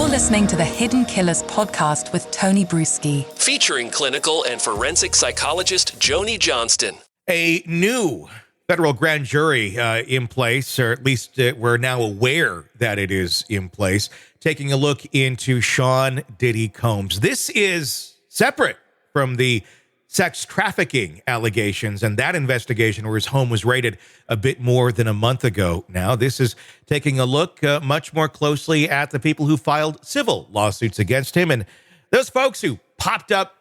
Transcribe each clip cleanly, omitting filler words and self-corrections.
You're listening to the Hidden Killers podcast with Tony Brueski, featuring clinical and forensic psychologist Joni Johnston. A new federal grand jury in place, or at least we're now aware that it is in place, taking a look into Sean Diddy Combs. This is separate from the sex trafficking allegations and that investigation where his home was raided a bit more than a month ago. Now, this is taking a look much more closely at the people who filed civil lawsuits against him and those folks who popped up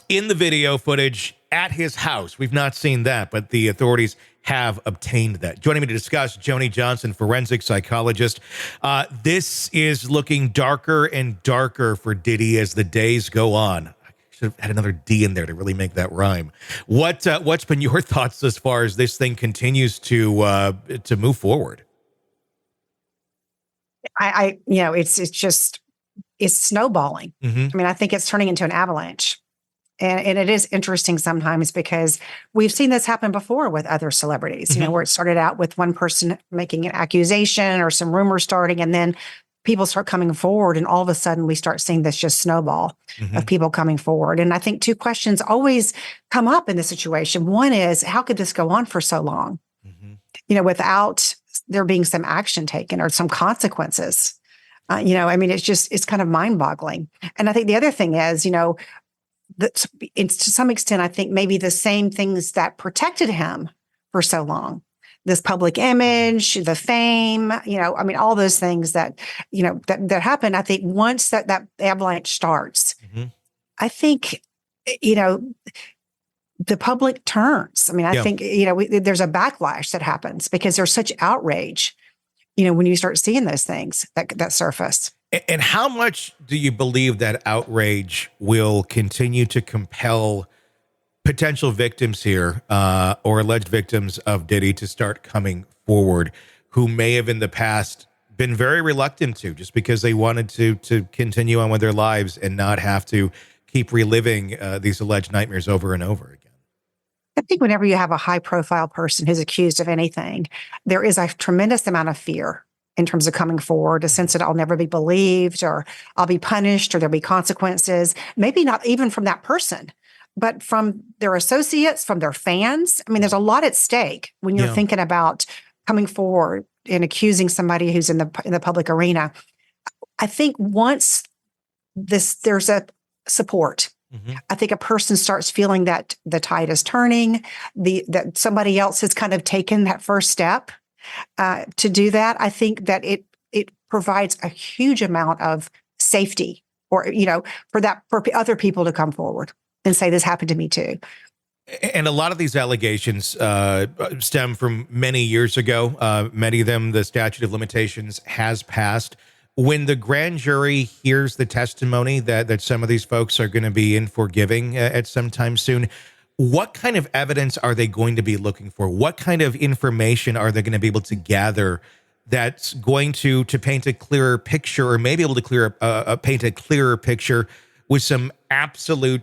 in the video footage at his house. We've not seen that, but the authorities have obtained that. Joining me to discuss, Joni Johnston, forensic psychologist. This is looking darker and darker for Diddy as the days go on. Should have had another D in there to really make that rhyme. What's been your thoughts as far as this thing continues to move forward? It's snowballing. Mm-hmm. I mean, I think it's turning into an avalanche. And it is interesting sometimes because we've seen this happen before with other celebrities, Mm-hmm. where it started out with one person making an accusation or some rumors starting, and then people start coming forward, and all of a sudden we start seeing this just snowball Mm-hmm. of people coming forward. And I think two questions always come up in this situation. One is, how could this go on for so long, Mm-hmm. without there being some action taken or some consequences? It's kind of mind boggling. And I think the other thing is, that to some extent, I think maybe the same things that protected him for so long, this public image, the fame, all those things that happen. I think once that avalanche starts, Mm-hmm. I think, the public turns. I mean, I think, there's a backlash that happens because there's such outrage, when you start seeing those things that surface. And how much do you believe that outrage will continue to compel potential victims here, or alleged victims of Diddy, to start coming forward, who may have in the past been very reluctant to, just because they wanted to continue on with their lives and not have to keep reliving these alleged nightmares over and over again? I think whenever you have a high-profile person who's accused of anything, there is a tremendous amount of fear in terms of coming forward, a sense that I'll never be believed, or I'll be punished, or there'll be consequences, maybe not even from that person, but from their associates, from their fans. I mean, there's a lot at stake when you're thinking about coming forward and accusing somebody who's in the public arena. I think once there's a support, Mm-hmm. I think a person starts feeling that the tide is turning, that somebody else has kind of taken that first step to do that. I think that it provides a huge amount of safety, or for other people to come forward and say, this happened to me too. And a lot of these allegations stem from many years ago. Many of them, the statute of limitations has passed. When the grand jury hears the testimony that some of these folks are going to be in for giving at some time soon, what kind of evidence are they going to be looking for? What kind of information are they going to be able to gather that's going to paint a clearer picture, or maybe able to paint a clearer picture with some absolute,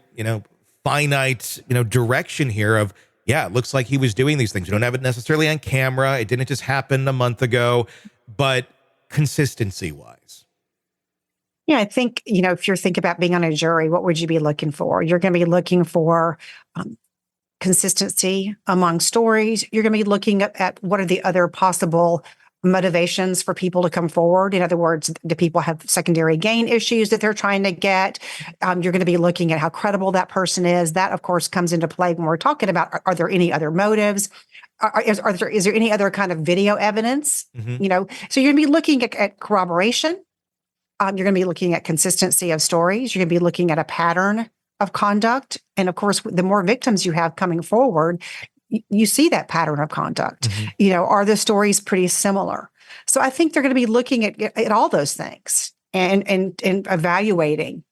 finite, direction here of, it looks like he was doing these things. You don't have it necessarily on camera. It didn't just happen a month ago, but consistency-wise. Yeah, I think, if you're thinking about being on a jury, what would you be looking for? You're going to be looking for consistency among stories. You're going to be looking at what are the other possible motivations for people to come forward. In other words, do people have secondary gain issues that they're trying to get? You're going to be looking at how credible that person is. That, of course, comes into play when we're talking about, are there any other motives? Is there any other kind of video evidence? Mm-hmm. So you're going to be looking at corroboration. You're going to be looking at consistency of stories. You're going to be looking at a pattern of conduct. And of course, the more victims you have coming forward, you see that pattern of conduct. Mm-hmm. Are the stories pretty similar? So I think they're going to be looking at all those things and evaluating.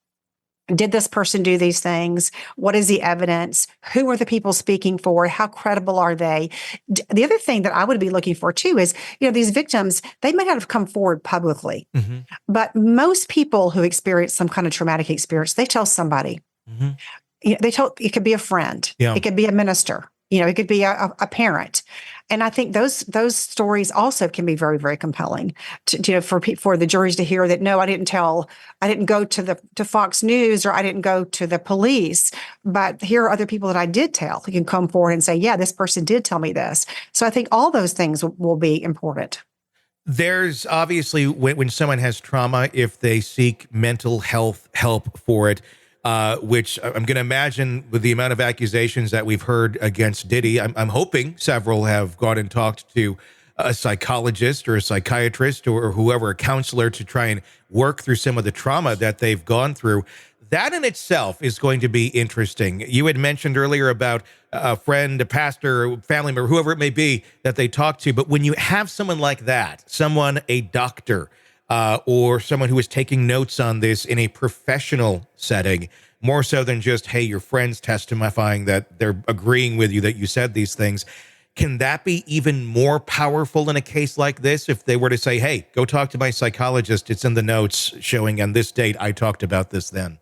Did this person do these things? What is the evidence? Who are the people speaking for? How credible are they? The other thing that I would be looking for too is, these victims, they might not have come forward publicly, Mm-hmm. but most people who experience some kind of traumatic experience, they tell somebody. Mm-hmm. It could be a friend. Yeah. It could be a minister. It could be a parent. And I think those stories also can be very, very compelling for the juries to hear that, no, I didn't go to Fox News, or I didn't go to the police, but here are other people that I did tell who can come forward and say, yeah, this person did tell me this. So I think all those things will be important. There's obviously, when someone has trauma, if they seek mental health help for it, which I'm going to imagine with the amount of accusations that we've heard against Diddy, I'm hoping several have gone and talked to a psychologist or a psychiatrist or whoever, a counselor, to try and work through some of the trauma that they've gone through. That in itself is going to be interesting. You had mentioned earlier about a friend, a pastor, family member, whoever it may be that they talk to. But when you have someone like that, a doctor, or someone who is taking notes on this in a professional setting, more so than just, hey, your friend's testifying that they're agreeing with you that you said these things, can that be even more powerful in a case like this if they were to say, hey, go talk to my psychologist, it's in the notes showing on this date I talked about this then?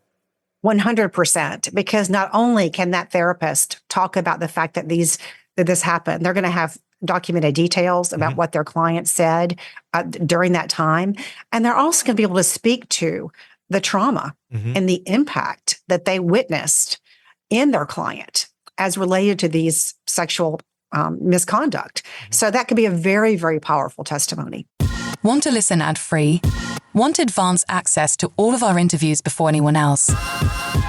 100%, because not only can that therapist talk about the fact that this happened, they're going to have documented details about what their client said during that time. And they're also going to be able to speak to the trauma and the impact that they witnessed in their client as related to these sexual misconduct. So that could be a very, very powerful testimony. Want to listen ad-free? Want advanced access to all of our interviews before anyone else?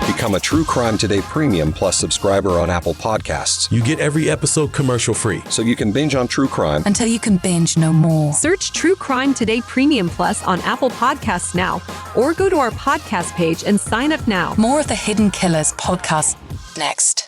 Become a True Crime Today Premium Plus subscriber on Apple Podcasts. You get every episode commercial-free, so you can binge on true crime until you can binge no more. Search True Crime Today Premium Plus on Apple Podcasts now, or go to our podcast page and sign up now. More of the Hidden Killers podcast next.